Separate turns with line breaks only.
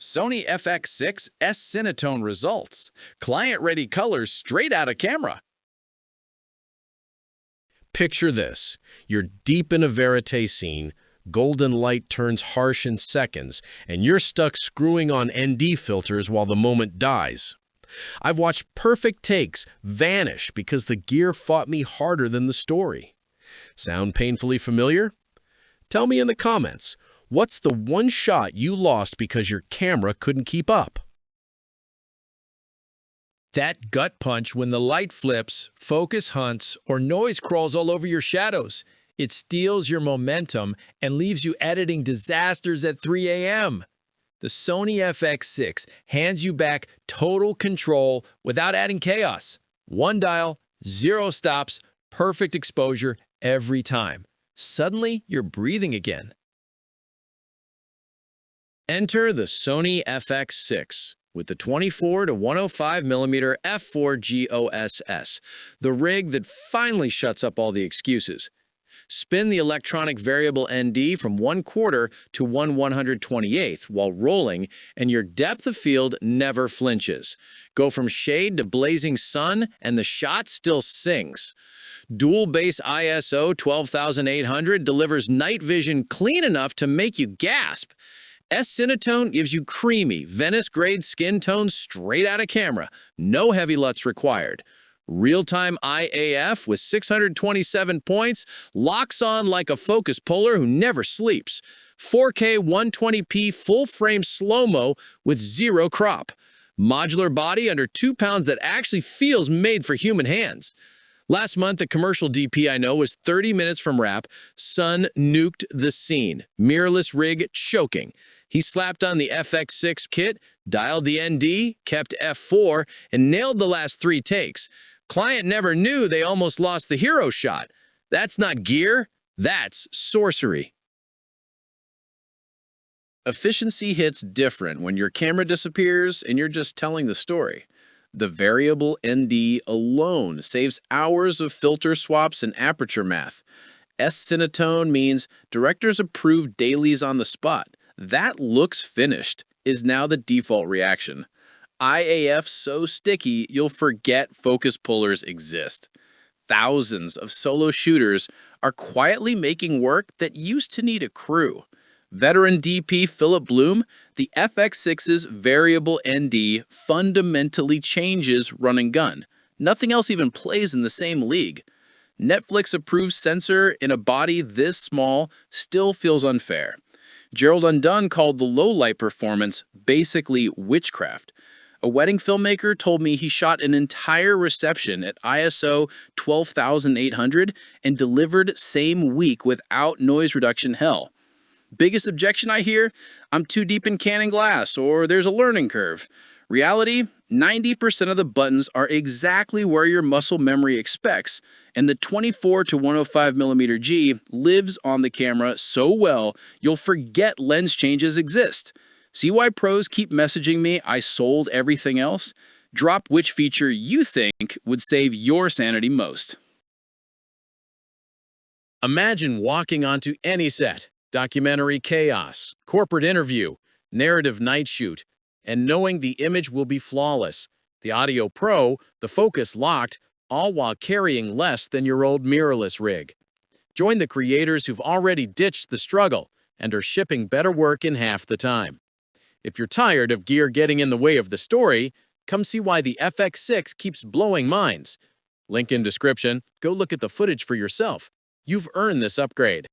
Sony FX6 S-Cinetone results. Client-ready colors straight out of camera.
Picture this. You're deep in a verité scene, golden light turns harsh in seconds, and you're stuck screwing on ND filters while the moment dies. I've watched perfect takes vanish because the gear fought me harder than the story. Sound painfully familiar? Tell me in the comments, what's the one shot you lost because your camera couldn't keep up?
That gut punch when the light flips, focus hunts, or noise crawls all over your shadows. It steals your momentum and leaves you editing disasters at 3 a.m. The Sony FX6 hands you back total control without adding chaos. One dial, 0 stops, perfect exposure every time. Suddenly, you're breathing again.
Enter the Sony FX6 with the 24 to 105mm F4 G OSS, the rig that finally shuts up all the excuses. Spin the electronic variable ND from 1/4 to 1/128th while rolling, and your depth of field never flinches. Go from shade to blazing sun, and the shot still sings. Dual base ISO 12800 delivers night vision clean enough to make you gasp. S-Cinetone gives you creamy, Venice-grade skin tones straight out of camera. No heavy LUTs required. Real-time IAF with 627 points locks on like a focus puller who never sleeps. 4K 120p full-frame slow-mo with 0 crop. Modular body under 2 pounds that actually feels made for human hands. Last month, a commercial DP I know was 30 minutes from wrap. Sun nuked the scene. Mirrorless rig choking. He slapped on the FX6 kit, dialed the ND, kept F4, and nailed the last 3 takes. Client never knew they almost lost the hero shot. That's not gear, that's sorcery.
Efficiency hits different when your camera disappears and you're just telling the story. The variable ND alone saves hours of filter swaps and aperture math. S-Cinetone means directors approve dailies on the spot. That looks finished is now the default reaction. IAF so sticky you'll forget focus pullers exist. Thousands of solo shooters are quietly making work that used to need a crew. Veteran DP Philip Bloom, the FX6's variable ND fundamentally changes run and gun. Nothing else even plays in the same league. Netflix-approved sensor in a body this small still feels unfair. Gerald Undone called the low-light performance basically witchcraft. A wedding filmmaker told me he shot an entire reception at ISO 12,800 and delivered same week without noise reduction hell. Biggest objection I hear? I'm too deep in Canon glass, or there's a learning curve. Reality? 90% of the buttons are exactly where your muscle memory expects, and the 24 to 105mm G lives on the camera so well you'll forget lens changes exist. See why pros keep messaging me I sold everything else? Drop which feature you think would save your sanity most.
Imagine walking onto any set, documentary chaos, corporate interview, narrative night shoot, and knowing the image will be flawless, the audio pro, the focus locked, all while carrying less than your old mirrorless rig. Join the creators who've already ditched the struggle and are shipping better work in half the time. If you're tired of gear getting in the way of the story, come see why the FX6 keeps blowing minds. Link in description. Go look at the footage for yourself. You've earned this upgrade.